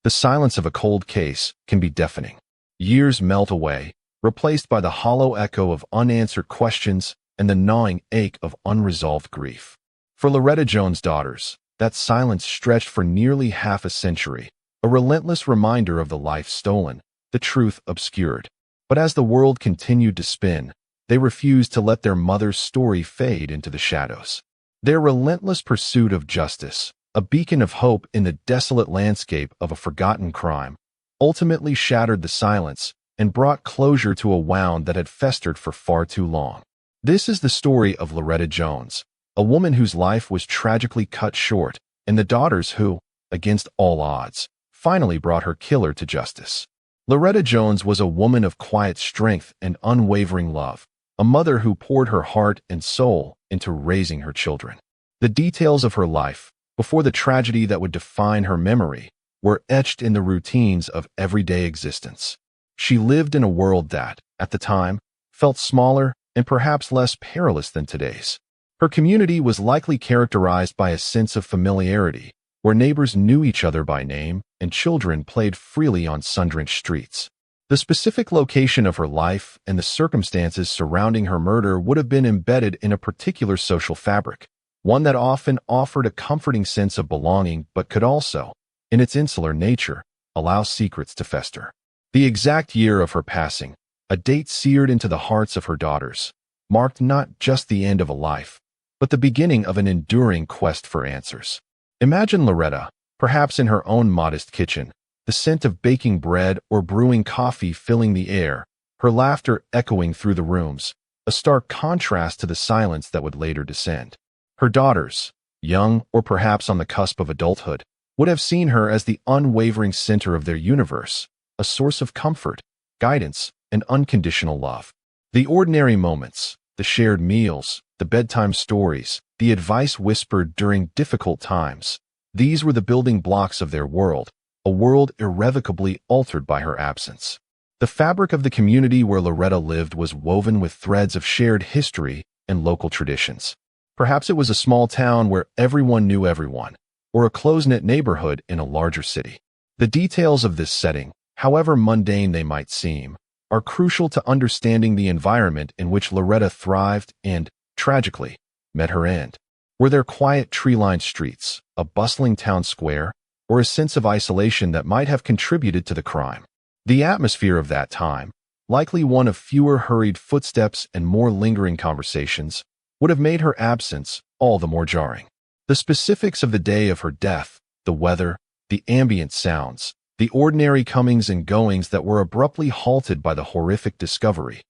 The silence of a cold case can be deafening. Years melt away, replaced by the hollow echo of unanswered questions and the gnawing ache of unresolved grief. For Loretta Jones' daughters, that silence stretched for nearly half a century, a relentless reminder of the life stolen, the truth obscured. But as the world continued to spin, they refused to let their mother's story fade into the shadows. Their relentless pursuit of justice, a beacon of hope in the desolate landscape of a forgotten crime, ultimately shattered the silence and brought closure to a wound that had festered for far too long. This is the story of Loretta Jones, a woman whose life was tragically cut short, and the daughters who, against all odds, finally brought her killer to justice. Loretta Jones was a woman of quiet strength and unwavering love, a mother who poured her heart and soul into raising her children. The details of her life, before the tragedy that would define her memory, were etched in the routines of everyday existence. She lived in a world that, at the time, felt smaller and perhaps less perilous than today's. Her community was likely characterized by a sense of familiarity, where neighbors knew each other by name and children played freely on sun-drenched streets. The specific location of her life and the circumstances surrounding her murder would have been embedded in a particular social fabric, one that often offered a comforting sense of belonging but could also, in its insular nature, allow secrets to fester. The exact year of her passing, a date seared into the hearts of her daughters, marked not just the end of a life, but the beginning of an enduring quest for answers. Imagine Loretta, perhaps in her own modest kitchen, the scent of baking bread or brewing coffee filling the air, her laughter echoing through the rooms, a stark contrast to the silence that would later descend. Her daughters, young or perhaps on the cusp of adulthood, would have seen her as the unwavering center of their universe, a source of comfort, guidance, and unconditional love. The ordinary moments, the shared meals, the bedtime stories, the advice whispered during difficult times, these were the building blocks of their world, a world irrevocably altered by her absence. The fabric of the community where Loretta lived was woven with threads of shared history and local traditions. Perhaps it was a small town where everyone knew everyone, or a close-knit neighborhood in a larger city. The details of this setting, however mundane they might seem, are crucial to understanding the environment in which Loretta thrived and, tragically, met her end. Were there quiet tree-lined streets, a bustling town square, or a sense of isolation that might have contributed to the crime? The atmosphere of that time, likely one of fewer hurried footsteps and more lingering conversations, would have made her absence all the more jarring. The specifics of the day of her death, the weather, the ambient sounds, the ordinary comings and goings that were abruptly halted by the horrific discovery,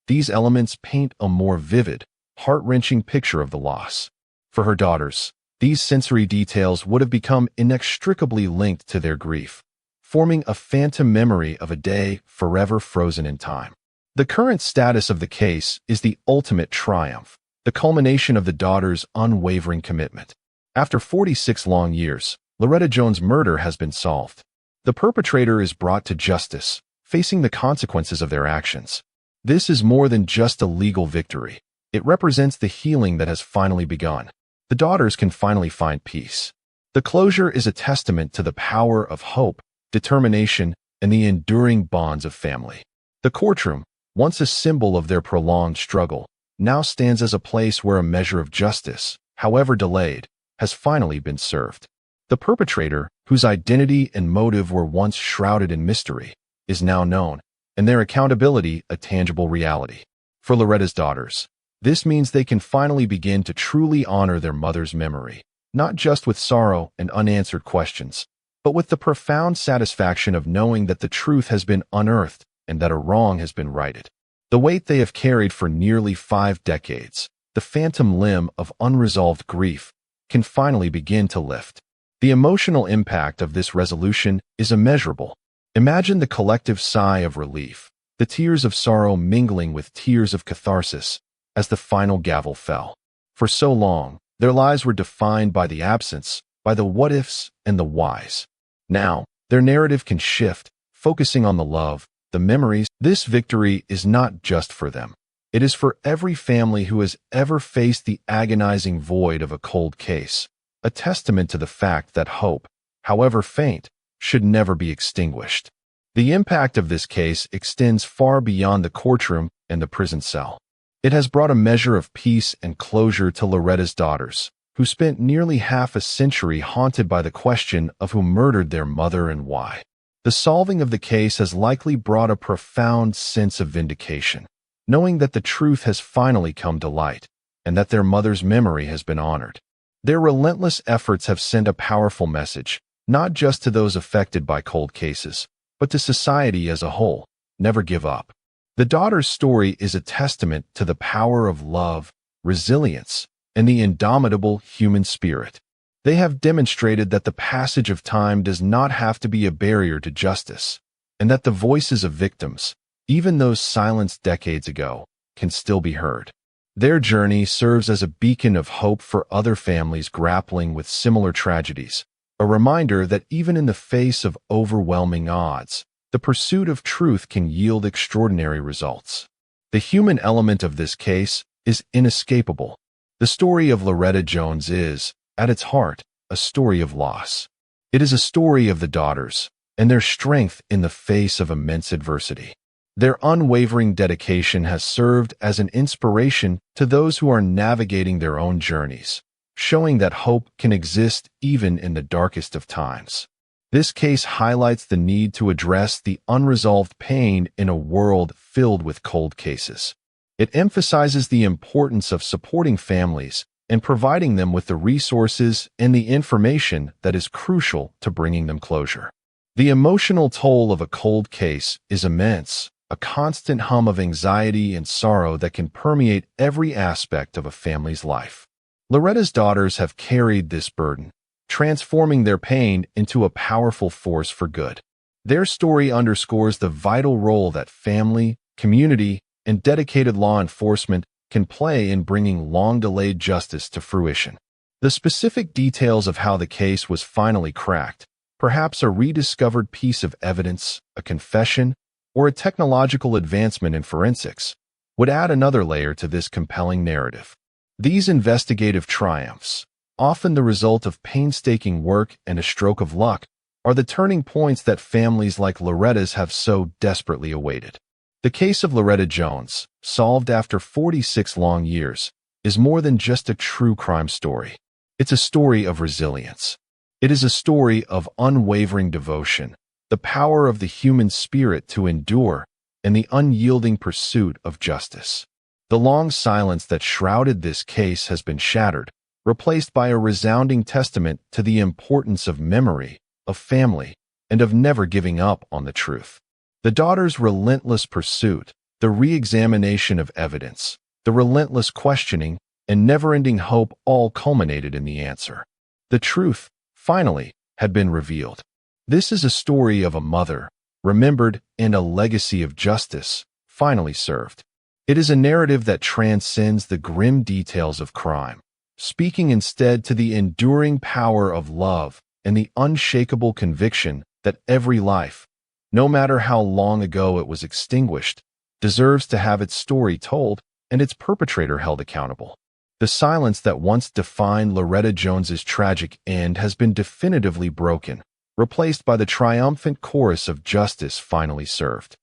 these elements paint a more vivid, heart-wrenching picture of the loss. For her daughters, these sensory details would have become inextricably linked to their grief, forming a phantom memory of a day forever frozen in time. The current status of the case is the ultimate triumph, the culmination of the daughters' unwavering commitment. After 46 long years, Loretta Jones' murder has been solved. The perpetrator is brought to justice, facing the consequences of their actions. This is more than just a legal victory. It represents the healing that has finally begun. The daughters can finally find peace. The closure is a testament to the power of hope, determination, and the enduring bonds of family. The courtroom, once a symbol of their prolonged struggle, now stands as a place where a measure of justice, however delayed, has finally been served. The perpetrator, whose identity and motive were once shrouded in mystery, is now known, and their accountability a tangible reality. For Loretta's daughters, this means they can finally begin to truly honor their mother's memory, not just with sorrow and unanswered questions, but with the profound satisfaction of knowing that the truth has been unearthed and that a wrong has been righted. The weight they have carried for nearly 5 decades, the phantom limb of unresolved grief, can finally begin to lift. The emotional impact of this resolution is immeasurable. Imagine the collective sigh of relief, the tears of sorrow mingling with tears of catharsis, as the final gavel fell. For so long, their lives were defined by the absence, by the what-ifs and the whys. Now, their narrative can shift, focusing on the love, the memories. This victory is not just for them. It is for every family who has ever faced the agonizing void of a cold case, a testament to the fact that hope, however faint, should never be extinguished. The impact of this case extends far beyond the courtroom and the prison cell. It has brought a measure of peace and closure to Loretta's daughters, who spent nearly half a century haunted by the question of who murdered their mother and why. The solving of the case has likely brought a profound sense of vindication, knowing that the truth has finally come to light, and that their mother's memory has been honored. Their relentless efforts have sent a powerful message, not just to those affected by cold cases, but to society as a whole. Never give up. The daughter's story is a testament to the power of love, resilience, and the indomitable human spirit. They have demonstrated that the passage of time does not have to be a barrier to justice, and that the voices of victims, even those silenced decades ago, can still be heard. Their journey serves as a beacon of hope for other families grappling with similar tragedies, a reminder that even in the face of overwhelming odds, the pursuit of truth can yield extraordinary results. The human element of this case is inescapable. The story of Loretta Jones is, at its heart, a story of loss. It is a story of the daughters and their strength in the face of immense adversity. Their unwavering dedication has served as an inspiration to those who are navigating their own journeys, showing that hope can exist even in the darkest of times. This case highlights the need to address the unresolved pain in a world filled with cold cases. It emphasizes the importance of supporting families and providing them with the resources and the information that is crucial to bringing them closure. The emotional toll of a cold case is immense, a constant hum of anxiety and sorrow that can permeate every aspect of a family's life. Loretta's daughters have carried this burden, transforming their pain into a powerful force for good. Their story underscores the vital role that family, community, and dedicated law enforcement can play in bringing long-delayed justice to fruition. The specific details of how the case was finally cracked, perhaps a rediscovered piece of evidence, a confession, or a technological advancement in forensics, would add another layer to this compelling narrative. These investigative triumphs, often the result of painstaking work and a stroke of luck, are the turning points that families like Loretta's have so desperately awaited. The case of Loretta Jones, solved after 46 long years, is more than just a true crime story. It's a story of resilience. It is a story of unwavering devotion, the power of the human spirit to endure, and the unyielding pursuit of justice. The long silence that shrouded this case has been shattered, replaced by a resounding testament to the importance of memory, of family, and of never giving up on the truth. The daughters' relentless pursuit, the re-examination of evidence, the relentless questioning, and never-ending hope all culminated in the answer. The truth, finally, had been revealed. This is a story of a mother, remembered, and a legacy of justice, finally served. It is a narrative that transcends the grim details of crime, speaking instead to the enduring power of love and the unshakable conviction that every life, no matter how long ago it was extinguished, deserves to have its story told and its perpetrator held accountable. The silence that once defined Loretta Jones's tragic end has been definitively broken, replaced by the triumphant chorus of justice finally served.